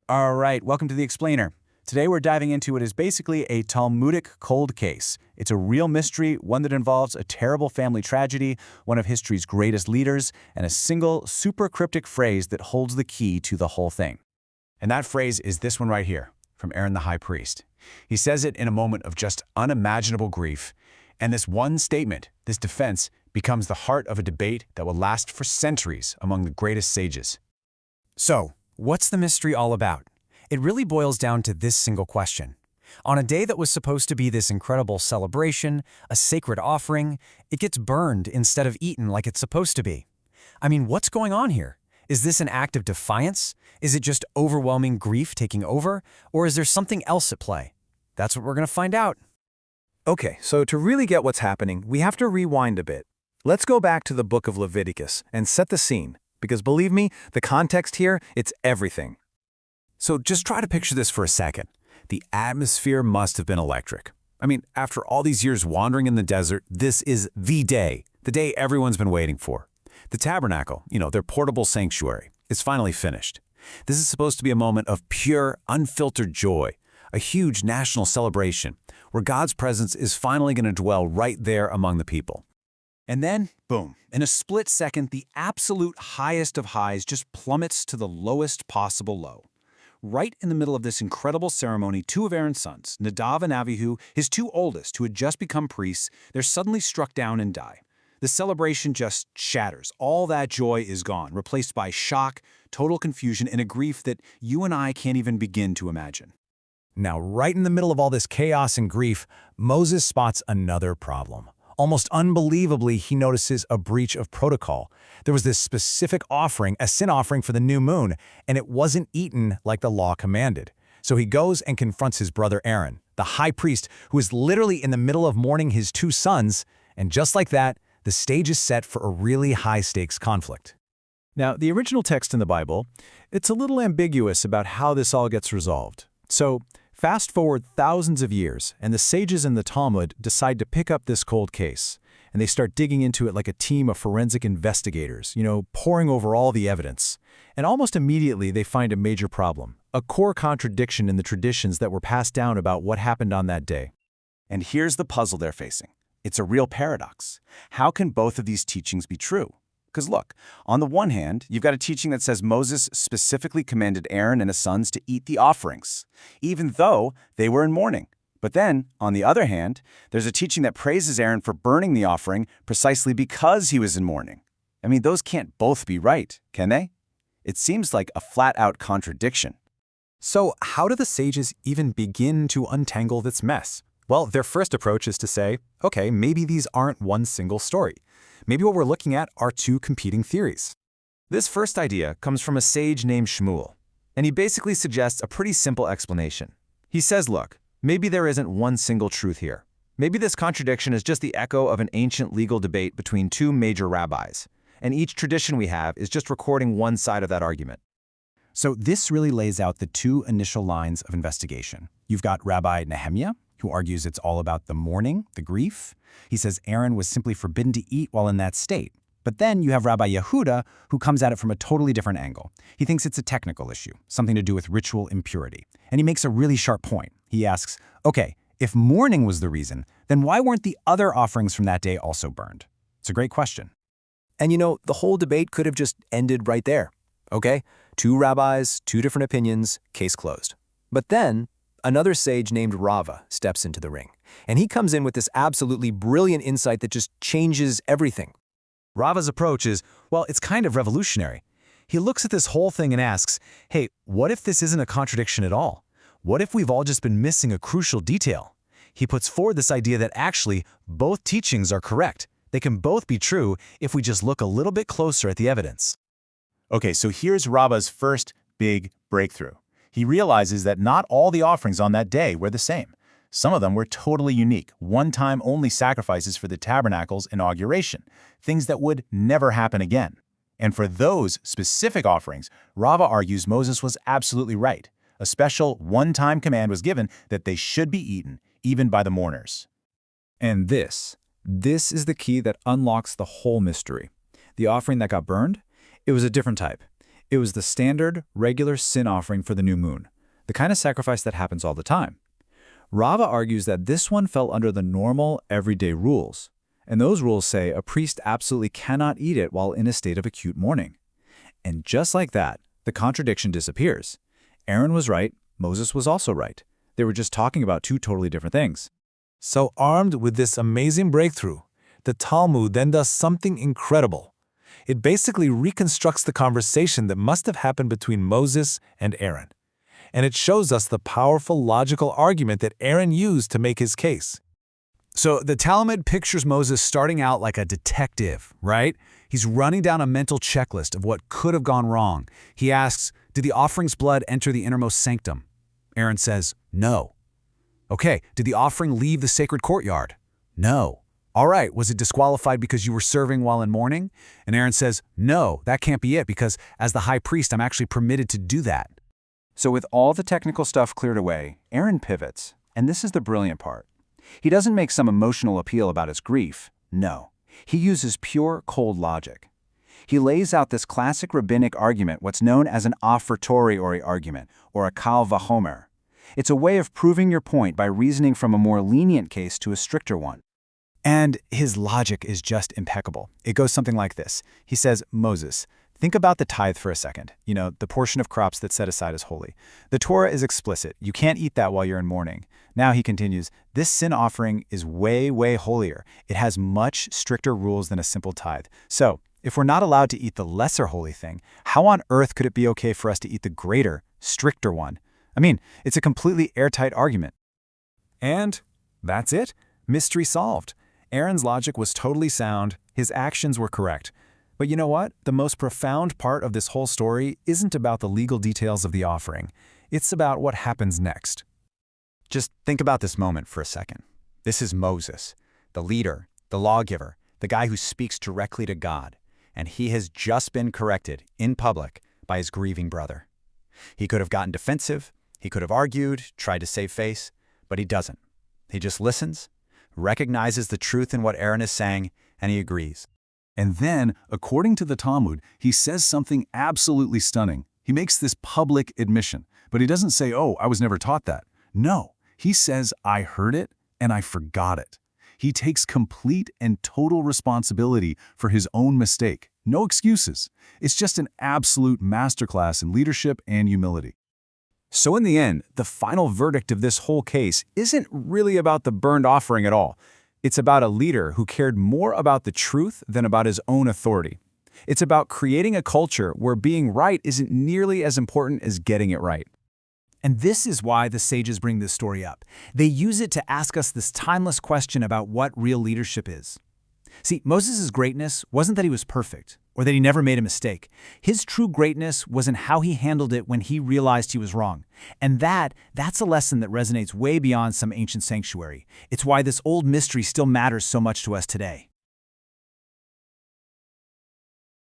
All right, welcome to The Explainer. Today we're diving into what is basically a Talmudic cold case. It's a real mystery, one that involves a terrible family tragedy, one of history's greatest leaders, and a single, super cryptic phrase that holds the key to the whole thing. And that phrase is this one right here, from Aaron the high priest. He says it in a moment of just unimaginable grief, and this one statement, this defense, becomes the heart of a debate that will last for centuries among the greatest sages. So, what's the mystery all about? It really boils down to this single question. On a day that was supposed to be this incredible celebration, a sacred offering, it gets burned instead of eaten like it's supposed to be. I mean, what's going on here? Is this an act of defiance? Is it just overwhelming grief taking over? Or is there something else at play? That's what we're going to find out. Okay, so to really get what's happening, we have to rewind a bit. Let's go back to the book of Leviticus and set the scene, because believe me, the context here, it's everything. So just try to picture this for a second. The atmosphere must have been electric. I mean, after all these years wandering in the desert, this is the day everyone's been waiting for. The tabernacle, their portable sanctuary, is finally finished. This is supposed to be a moment of pure, unfiltered joy, a huge national celebration, where God's presence is finally going to dwell right there among the people. And then, boom, in a split second, the absolute highest of highs just plummets to the lowest possible low. Right in the middle of this incredible ceremony, two of Aaron's sons, Nadav and Avihu, his two oldest, who had just become priests, they're suddenly struck down and die. The celebration just shatters. All that joy is gone, replaced by shock, total confusion, and a grief that you and I can't even begin to imagine. Now, right in the middle of all this chaos and grief, Moses spots another problem. Almost unbelievably, he notices a breach of protocol. There was this specific offering, a sin offering for the new moon, and it wasn't eaten like the law commanded. So he goes and confronts his brother Aaron, the high priest, who is literally in the middle of mourning his two sons, and just like that, the stage is set for a really high-stakes conflict. Now, the original text in the Bible, it's a little ambiguous about how this all gets resolved. So, fast forward thousands of years, and the sages in the Talmud decide to pick up this cold case, and they start digging into it like a team of forensic investigators, poring over all the evidence. And almost immediately, they find a major problem, a core contradiction in the traditions that were passed down about what happened on that day. And here's the puzzle they're facing. It's a real paradox. How can both of these teachings be true? Because look, on the one hand, you've got a teaching that says Moses specifically commanded Aaron and his sons to eat the offerings, even though they were in mourning. But then, on the other hand, there's a teaching that praises Aaron for burning the offering precisely because he was in mourning. I mean, those can't both be right, can they? It seems like a flat-out contradiction. So how do the sages even begin to untangle this mess? Well, their first approach is to say, okay, maybe these aren't one single story. Maybe what we're looking at are two competing theories. This first idea comes from a sage named Shmuel, and he basically suggests a pretty simple explanation. He says, look, maybe there isn't one single truth here. Maybe this contradiction is just the echo of an ancient legal debate between two major rabbis, and each tradition we have is just recording one side of that argument. So this really lays out the two initial lines of investigation. You've got Rabbi Neḥemya, who argues it's all about the mourning, the grief. He says Aaron was simply forbidden to eat while in that state. But then you have Rabbi Yehuda, who comes at it from a totally different angle. He thinks it's a technical issue, something to do with ritual impurity. And he makes a really sharp point. He asks, okay, if mourning was the reason, then why weren't the other offerings from that day also burned? It's a great question. And the whole debate could have just ended right there. Okay, two rabbis, two different opinions, case closed. But then, another sage named Rava steps into the ring, and he comes in with this absolutely brilliant insight that just changes everything. Rava's approach is, well, it's kind of revolutionary. He looks at this whole thing and asks, hey, what if this isn't a contradiction at all? What if we've all just been missing a crucial detail? He puts forward this idea that actually both teachings are correct. They can both be true if we just look a little bit closer at the evidence. Okay, so here's Rava's first big breakthrough. He realizes that not all the offerings on that day were the same. Some of them were totally unique, one-time only sacrifices for the tabernacle's inauguration, things that would never happen again. And for those specific offerings, Rava argues Moses was absolutely right. A special one-time command was given that they should be eaten, even by the mourners. And this is the key that unlocks the whole mystery. The offering that got burned, it was a different type. It was the standard, regular sin offering for the new moon, the kind of sacrifice that happens all the time. Rava argues that this one fell under the normal, everyday rules, and those rules say a priest absolutely cannot eat it while in a state of acute mourning. And just like that, the contradiction disappears. Aaron was right, Moses was also right. They were just talking about two totally different things. So armed with this amazing breakthrough, the Talmud then does something incredible. It basically reconstructs the conversation that must have happened between Moses and Aaron. And it shows us the powerful logical argument that Aaron used to make his case. So the Talmud pictures Moses starting out like a detective, right? He's running down a mental checklist of what could have gone wrong. He asks, did the offering's blood enter the innermost sanctum? Aaron says, no. Okay, did the offering leave the sacred courtyard? No. All right, was it disqualified because you were serving while in mourning? And Aaron says, no, that can't be it because as the high priest, I'm actually permitted to do that. So with all the technical stuff cleared away, Aaron pivots, and this is the brilliant part. He doesn't make some emotional appeal about his grief. No. He uses pure, cold logic. He lays out this classic rabbinic argument, what's known as an a fortiori argument, or a kal vachomer. It's a way of proving your point by reasoning from a more lenient case to a stricter one. And his logic is just impeccable. It goes something like this. He says, Moses, think about the tithe for a second. You know, the portion of crops that's set aside as holy. The Torah is explicit. You can't eat that while you're in mourning. Now he continues, this sin offering is way, way holier. It has much stricter rules than a simple tithe. So, if we're not allowed to eat the lesser holy thing, how on earth could it be okay for us to eat the greater, stricter one? I mean, it's a completely airtight argument. And that's it. Mystery solved. Aaron's logic was totally sound. His actions were correct. But you know what? The most profound part of this whole story isn't about the legal details of the offering. It's about what happens next. Just think about this moment for a second. This is Moses, the leader, the lawgiver, the guy who speaks directly to God, and he has just been corrected in public by his grieving brother. He could have gotten defensive, he could have argued, tried to save face, but he doesn't. He just listens, recognizes the truth in what Aaron is saying, and he agrees. And then, according to the Talmud, he says something absolutely stunning. He makes this public admission, but he doesn't say, oh, I was never taught that. No, he says, I heard it and I forgot it. He takes complete and total responsibility for his own mistake. No excuses. It's just an absolute masterclass in leadership and humility. So in the end, the final verdict of this whole case isn't really about the burned offering at all. It's about a leader who cared more about the truth than about his own authority. It's about creating a culture where being right isn't nearly as important as getting it right. And this is why the sages bring this story up. They use it to ask us this timeless question about what real leadership is. See, Moses' greatness wasn't that he was perfect or that he never made a mistake. His true greatness was in how he handled it when he realized he was wrong. And that's a lesson that resonates way beyond some ancient sanctuary. It's why this old mystery still matters so much to us today.